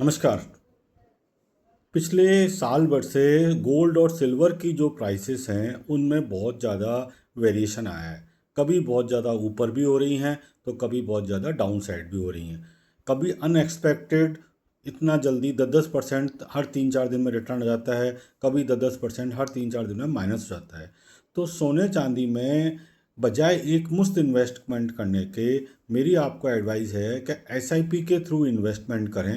नमस्कार। पिछले साल भर से गोल्ड और सिल्वर की जो प्राइसेस हैं उनमें बहुत ज़्यादा वेरिएशन आया है। कभी बहुत ज़्यादा ऊपर भी हो रही हैं तो कभी बहुत ज़्यादा डाउन साइड भी हो रही हैं। कभी अनएक्सपेक्टेड इतना जल्दी 10-10% हर 3-4 दिन में रिटर्न आ जाता है, कभी 10-10% हर 3-4 दिन में माइनस हो जाता है। तो सोने चांदी में बजाय एक मुश्त इन्वेस्टमेंट करने के मेरी आपको एडवाइस है कि एसआईपी के थ्रू इन्वेस्टमेंट करें।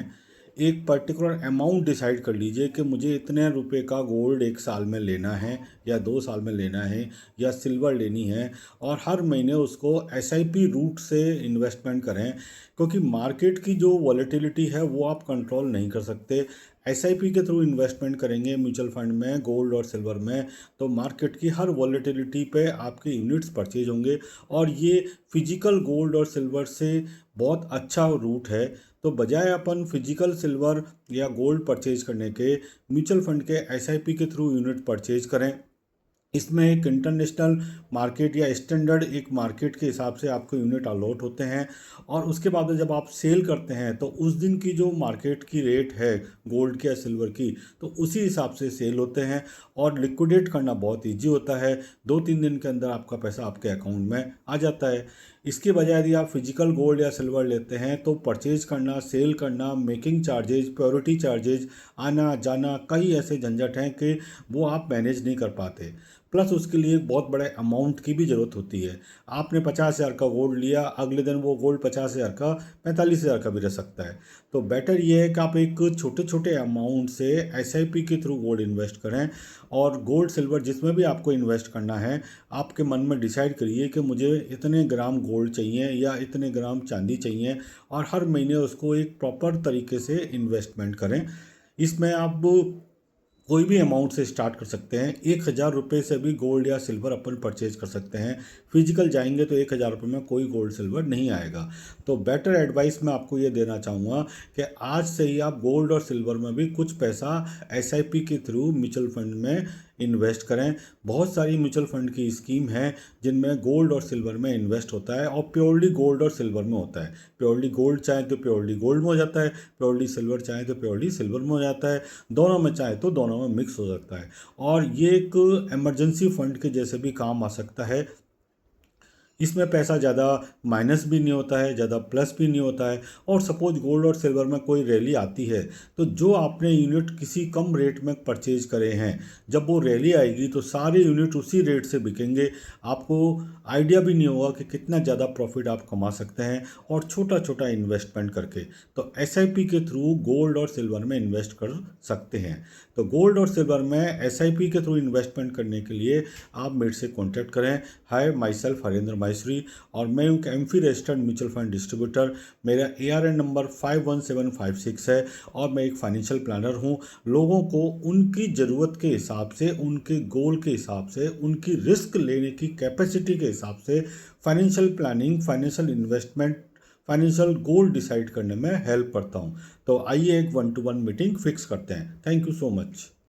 एक पर्टिकुलर अमाउंट डिसाइड कर लीजिए कि मुझे इतने रुपए का गोल्ड एक साल में लेना है या 2 साल में लेना है या सिल्वर लेनी है, और हर महीने उसको एसआईपी रूट से इन्वेस्टमेंट करें, क्योंकि मार्केट की जो वॉलेटिलिटी है वो आप कंट्रोल नहीं कर सकते। एसआईपी के थ्रू इन्वेस्टमेंट करेंगे म्यूचुअल फंड में, गोल्ड और सिल्वर में, तो मार्केट की हर वॉलेटिलिटी पे आपके यूनिट्स परचेज होंगे। और ये फिजिकल गोल्ड और सिल्वर से बहुत अच्छा रूट है। तो बजाय अपन फिजिकल सिल्वर या गोल्ड परचेज करने के म्यूचुअल फंड के एसआईपी के थ्रू यूनिट परचेज करें। इसमें एक इंटरनेशनल मार्केट या स्टैंडर्ड एक मार्केट के हिसाब से आपको यूनिट अलॉट होते हैं, और उसके बाद में जब आप सेल करते हैं तो उस दिन की जो मार्केट की रेट है गोल्ड की या सिल्वर की, तो उसी हिसाब से सेल होते हैं। और लिक्विडेट करना बहुत इजी होता है, 2-3 दिन के अंदर आपका पैसा आपके अकाउंट में आ जाता है। इसके बजाय यदि आप फिजिकल गोल्ड या सिल्वर लेते हैं तो परचेज करना, सेल करना, मेकिंग चार्जेज, प्योरिटी चार्जेज, आना जाना, कई ऐसे झंझट हैं कि वो आप मैनेज नहीं कर पाते। प्लस उसके लिए एक बहुत बड़े अमाउंट की भी ज़रूरत होती है। आपने 50,000 का गोल्ड लिया, अगले दिन वो गोल्ड 50,000 का 45,000 का भी रह सकता है। तो बेटर ये है कि आप एक छोटे छोटे अमाउंट से एसआईपी के थ्रू गोल्ड इन्वेस्ट करें। और गोल्ड सिल्वर जिसमें भी आपको इन्वेस्ट करना है, आपके मन में डिसाइड करिए कि मुझे इतने ग्राम गोल्ड चाहिए या इतने ग्राम चांदी चाहिए, और हर महीने उसको एक प्रॉपर तरीके से इन्वेस्टमेंट करें। इसमें आप कोई भी अमाउंट से स्टार्ट कर सकते हैं। 1,000 रुपये से भी गोल्ड या सिल्वर अपन परचेज कर सकते हैं। फिजिकल जाएंगे तो 1,000 रुपये में कोई गोल्ड सिल्वर नहीं आएगा। तो बेटर एडवाइस मैं आपको ये देना चाहूँगा कि आज से ही आप गोल्ड और सिल्वर में भी कुछ पैसा एसआईपी के थ्रू म्यूचुअल फंड में इन्वेस्ट करें। बहुत सारी म्यूचुअल फंड की स्कीम है जिनमें गोल्ड और सिल्वर में इन्वेस्ट होता है, और प्योरली गोल्ड और सिल्वर में होता है। प्योरली गोल्ड चाहे तो प्योरली गोल्ड में हो जाता है, प्योरली सिल्वर चाहे तो प्योरली सिल्वर में हो जाता है, दोनों में चाहे तो दोनों में मिक्स हो सकता है। और ये एक इमरजेंसी फंड के जैसे भी काम आ सकता है। इसमें पैसा ज़्यादा माइनस भी नहीं होता है, ज़्यादा प्लस भी नहीं होता है। और सपोज गोल्ड और सिल्वर में कोई रैली आती है, तो जो आपने यूनिट किसी कम रेट में परचेज करे हैं, जब वो रैली आएगी तो सारे यूनिट उसी रेट से बिकेंगे। आपको आइडिया भी नहीं होगा कि कितना ज़्यादा प्रॉफिट आप कमा सकते हैं, और छोटा छोटा इन्वेस्टमेंट करके। तो एसआईपी के थ्रू गोल्ड और सिल्वर में इन्वेस्ट कर सकते हैं। तो गोल्ड और सिल्वर में एसआईपी के थ्रू इन्वेस्टमेंट करने के लिए आप मेरे से कॉन्टैक्ट करें। हाय, माई सेल्फ हरेंद्र माहेश्वरी, और मैं हूँ AMFI registered mutual fund distributor. मेरा ARN नंबर 51756 है, और मैं एक फाइनेंशियल प्लानर हूँ। लोगों को उनकी ज़रूरत के हिसाब से, उनके गोल के हिसाब से, उनकी रिस्क लेने की कैपेसिटी के हिसाब से financial planning, financial investment, financial goal decide करने में हेल्प करता हूँ। तो आइए एक 1-to-1 मीटिंग फिक्स करते हैं। Thank you so much.